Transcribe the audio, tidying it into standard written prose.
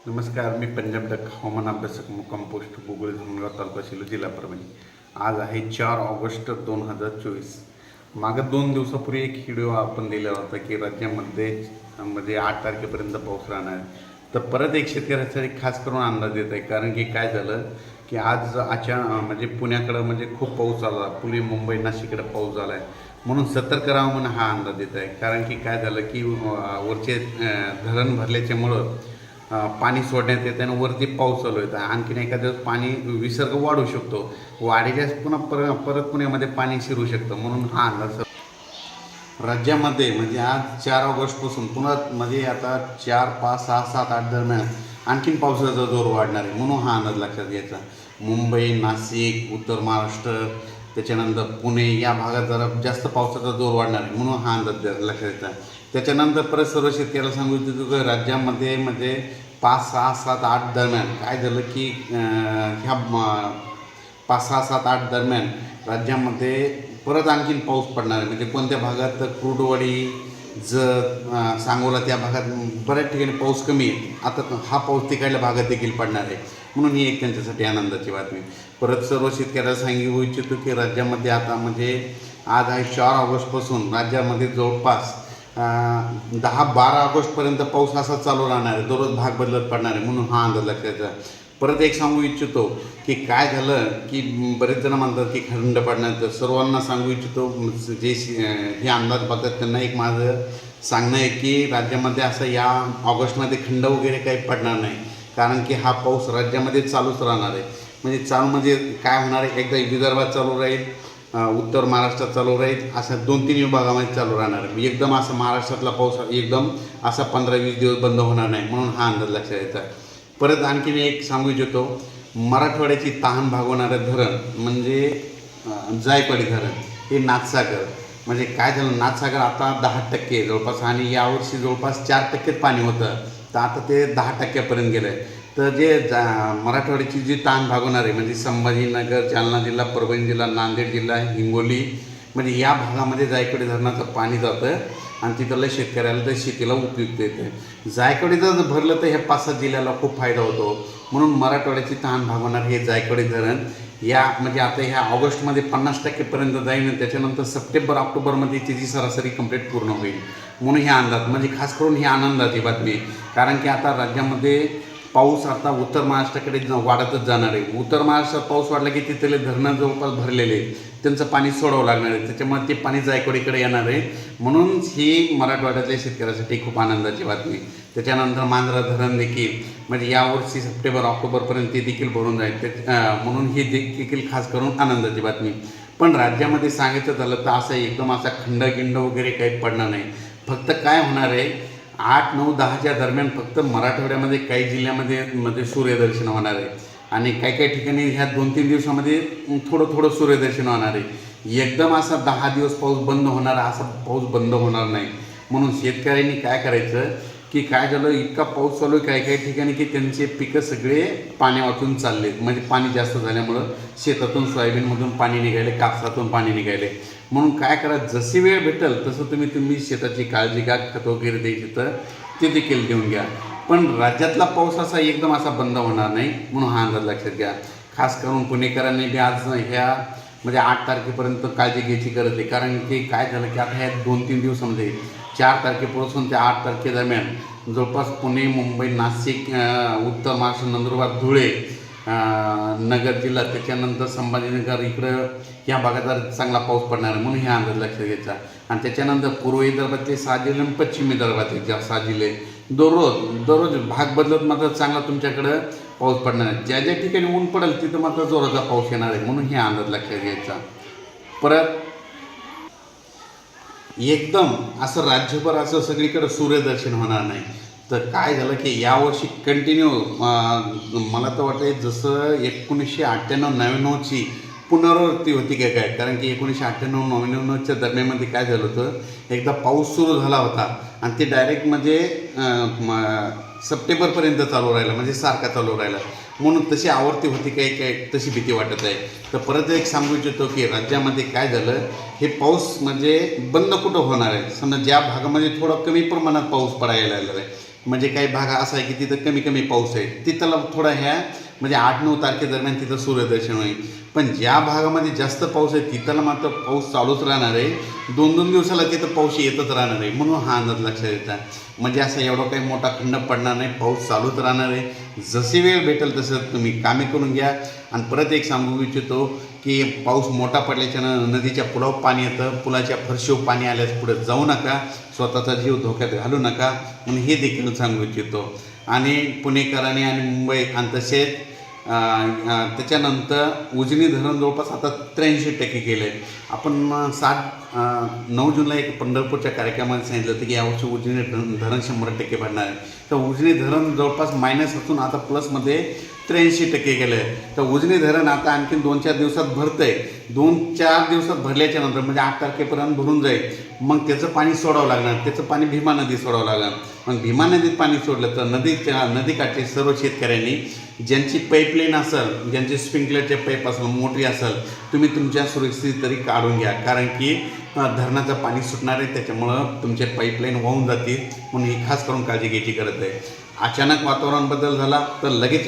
नमस्कार. मी पंजाब डक हवामान अभ्यासक मुक्काम पोस्ट गुगल धुमगाव तालुका शिलो जिल्हा परभणी. आज आहे 4 ऑगस्ट 2024. मागं 2 दिवसापूर्वी एक व्हिडिओ आपण दिला होता की राज्यामध्ये म्हणजे 8 तारखेपर्यंत पाऊस राहणार आहे. तर परत एक शेतकऱ्यासाठी खास करून अंदाज देत आहे, कारण की काय झालं की आज म्हणजे पुण्याकडं म्हणजे खूप पाऊस झाला, पुणे मुंबई नाशिककडे पाऊस झाला आहे, म्हणून सतर्क राहावं म्हणून हा अंदाज देत आहे. कारण की काय झालं की वरचे धरण भरल्याच्यामुळं पाणी सोडण्यात येते आणि वरती पाऊस चालू येतं. आणखीन एखाद्या दिवस पाणी विसर्ग वाढू शकतो, वाढील्यास पुन्हा परत पुण्यामध्ये पाणी शिरू शकतं, म्हणून हा अंदाज राज्यामध्ये म्हणजे आज 4 ऑगस्टपासून पुन्हा म्हणजे आता 4, 5, 6, 7, 8 दरम्यान आणखीन पावसाचा जोर वाढणार आहे, म्हणून हा अंदाज लक्षात घ्यायचा. मुंबई, नाशिक, उत्तर महाराष्ट्र, त्याच्यानंतर पुणे या भागात जरा जास्त पावसाचा जोर वाढणार आहे, म्हणून हा अंदाज लक्षात घ्यायचा. त्याच्यानंतर परत सर्व शेतकऱ्याला सांगू इच्छितो की राज्यामध्ये म्हणजे 5, 6, 7, 8 दरम्यान काय झालं की ह्या 5, 6, 7, 8 दरम्यान राज्यामध्ये परत आणखीन पाऊस पडणार आहे. म्हणजे कोणत्या भागात कुर्डुवाडी, जत, सांगोला त्या भागात बऱ्याच ठिकाणी पाऊस कमी आहे. आता हा पाऊस तिकडल्या भागात देखील पडणार आहे, म्हणून ही एक त्यांच्यासाठी आनंदाची बातमी. परत सर्व शेतकऱ्याला सांगू इच्छितो की राज्यामध्ये आता म्हणजे आज आहे 4 ऑगस्टपासून राज्यामध्ये जवळपास 10-12 ऑगस्टपर्यंत पाऊस असा चालू राहणार आहे, दररोज भाग बदलत पडणार आहे, म्हणून हा अंदाज लक्षात घ्या. परत एक सांगू इच्छितो की काय झालं की बरेच जण म्हणतात की खंड पडणार, तर सर्वांना सांगू इच्छितो जे हे अंदाज बघतात त्यांना एक माझं सांगणं आहे की राज्यामध्ये असं या ऑगस्टमध्ये खंड वगैरे काही पडणार नाही, कारण की हा पाऊस राज्यामध्ये चालूच राहणार आहे. म्हणजे चालू म्हणजे काय होणार आहे, एकदा विदर्भात चालू राहील, उत्तर महाराष्ट्रात चालू राहील, अशा 2-3 विभागामध्ये चालू राहणार आहे. एकदम असं महाराष्ट्रातला पाऊस एकदम असा 15-20 दिवस बंद होणार नाही, म्हणून हा अंदाज लक्षात येतो. परत आणखीन एक सांगू इच्छितो, मराठवाड्याची तहान भागवणारं धरण म्हणजे जायकवाडी धरण, हे नाथसागर. म्हणजे काय झालं, नाथसागर आता 10% जवळपास, आणि यावर्षी जवळपास 4%च पाणी होतं, तर आता ते 10%पर्यंत गेलं आहे. तर जे मराठवाड्याची जी ताण भागवणार आहे म्हणजे संभाजीनगर, जालना जिल्हा, परभणी जिल्हा, नांदेड जिल्हा, हिंगोली, म्हणजे या भागामध्ये जायकवाडी धरणाचं पाणी जातं आणि तिथल्या शेतकऱ्याला तर शेतीला उपयुक्त येते. जायकवाडी जर भरलं तर ह्या 5-7 जिल्ह्याला खूप फायदा होतो, म्हणून मराठवाड्याची तहान भागवणार हे जायकवाडी धरण या म्हणजे आता ह्या ऑगस्टमध्ये 50%पर्यंत जाईल, त्याच्यानंतर सप्टेंबर ऑक्टोबरमध्ये त्याची सरासरी कंप्लीट पूर्ण होईल, म्हणून हे अंदाज म्हणजे खास करून ही आनंदाची बातमी. कारण की आता राज्यामध्ये पाऊस आता उत्तर महाराष्ट्राकडे वाढतच जाणार आहे. उत्तर महाराष्ट्रात पाऊस वाढला की तिथले धरणं जवळपास भरलेले आहेत, त्यांचं पाणी सोडावं लागणार आहे, त्याच्यामुळे ते पाणी जायकवाडीकडे येणार आहे, म्हणून ही मराठवाड्यातल्या शेतकऱ्यासाठी खूप आनंदाची बातमी. त्याच्यानंतर मांजरा धरण देखील म्हणजे यावर्षी सप्टेंबर ऑक्टोबरपर्यंत ते देखील भरून जाईल, म्हणून ही देखील खास करून आनंदाची बातमी. पण राज्यामध्ये सांगायचं झालं तर असं एकदम असा खंडगिंड वगैरे काही पडणार नाही. फक्त काय होणार आहे, 8, 9, 10च्या दरम्यान फक्त मराठवाड्यामध्ये काही जिल्ह्यामध्ये सूर्यदर्शन होणार आहे, आणि काही ठिकाणी ह्या 2-3 दिवसामध्ये थोडं सूर्यदर्शन होणार आहे. एकदम असा 10 दिवस पाऊस बंद होणार, असा पाऊस बंद होणार नाही. म्हणून शेतकऱ्यांनी काय करायचं की काय झालं, इतका पाऊस चालू आहे काही ठिकाणी की त्यांचे पिकं सगळे पाण्या वाचून चालले, म्हणजे पाणी जास्त झाल्यामुळं शेतातून सोयाबीनमधून पाणी निघाले, कापसातून पाणी निघाले. म्हणून काय करा, जशी वेळ भेटेल तसं तुम्ही शेताची काळजी घ्या, खत वगैरे द्यायची तर ते देखील देऊन घ्या. पण राज्यातला पाऊस असा एकदम असा बंद होणार नाही, म्हणून हा अंदाज लक्षात घ्या. खास करून पुणेकरांनी बी आज ह्या म्हणजे 8 तारखेपर्यंत काळजी घ्यायची गरज आहे. कारण की काय झालं की आता ह्या 2-3 दिवसामध्ये 4 तारखेपासून ते 8 तारखेदरम्यान जवळपास पुणे, मुंबई, नाशिक, उत्तर महाराष्ट्र, नंदुरबार, धुळे, नगर जिल्हा, त्याच्यानंतर संभाजीनगर इकडं ह्या भागात चांगला पाऊस पडणार आहे, म्हणून हे अंदाज लक्षात घ्यायचा. आणि त्याच्यानंतर पूर्व विदर्भातले 6 जिल्हे आणि पश्चिम विदर्भातले 6 जिल्हे दररोज भाग बदलत मात्र चांगला तुमच्याकडं पाऊस पडणार आहे. ज्या ज्या ठिकाणी ऊन पडेल तिथं मात्र जोराचा पाऊस येणार आहे, म्हणून हे अंदाज लक्षात घ्यायचा. परत एकदम असं राज्यभर असं सगळीकडे सूर्यदर्शन होणार नाही. तर काय झालं की यावर्षी कंटिन्यू मला तर वाटतं जसं 1998-99ची पुनरावृत्ती होती काय, कारण की 1998-99च्या दरम्यानमध्ये काय झालं होतं, एकदा पाऊस सुरू झाला होता आणि ते डायरेक्ट म्हणजे सप्टेंबरपर्यंत चालू राहिला, म्हणजे सारखा चालू राहिला, म्हणून तशी आवर्ती होती काय तशी भीती वाटत आहे. तर परत एक सांगू इच्छितो की राज्यामध्ये काय झालं, हे पाऊस म्हणजे बंद कुठं होणार आहे. समजा ज्या भागामध्ये थोडा कमी प्रमाणात पाऊस पडायला लागला आहे म्हणजे काही भाग असा आहे की तिथं कमी कमी पाऊस आहे, तिथं थोडा ह्या म्हणजे 8-9 तारखेदरम्यान तिथं सूर्यदर्शन होईल. पण ज्या भागामध्ये जास्त पाऊस आहे तिथं मात्र पाऊस चालूच राहणार आहे. 2-2 दिवसाला तिथं पाऊस येतच राहणार आहे, म्हणून हा अंदाज लक्षात येतात. म्हणजे असं एवढा काही मोठा खंड पडणार नाही, पाऊस चालूच राहणार आहे. जशी वेळ भेटेल तसं तुम्ही कामे करून घ्या. आणि परत एक सांगू इच्छितो की पाऊस मोठा पडल्याच्यानं नदीच्या पुलावर पाणी येतं, पुलाच्या फरशीवर पाणी आल्यास पुढे जाऊ नका, स्वतःचा जीव धोक्यात घालू नका म्हणून हे देखील सांगू इच्छितो. आणि पुणेकरांनी आणि मुंबई आणि तसेच त्याच्यानंतर उजनी धरण जवळपास आता 83% केलं आहे. आपण 9 जूनला एक पंढरपूरच्या कार्यक्रमात सांगितलं होतं की यावर्षी उजनी धरण 100% भरणार आहे. तर उजनी धरण जवळपास मायनस असून आता प्लसमध्ये 83% गेलं आहे. तर उजनी धरण आता आणखी 2-4 दिवसात भरतं आहे. 2-4 दिवसात भरल्याच्या नंतर म्हणजे 8 तारखेपर्यंत भरून जाईल. मग त्याचं पाणी सोडावं लागणार, त्याचं पाणी भीमा नदीत सोडावं लागणार. मग भीमा नदीत पाणी सोडलं तर नदीकाठचे सर्व शेतकऱ्यांनी ज्यांची पाईपलाईन असेल, ज्यांची स्प्रिंकलरचे पाईप असेल, मोटरी असेल, तुम्ही तुमच्या सुरक्षित तरी काढून घ्या. कारण की धरणाचं पाणी सुटणार आहे, त्याच्यामुळं तुमचे पाईपलाईन वाहून जातील. म्हणून ही खास करून काळजी घ्यायची गरज आहे. अचानक वातावरण बदल झाला तर लगेच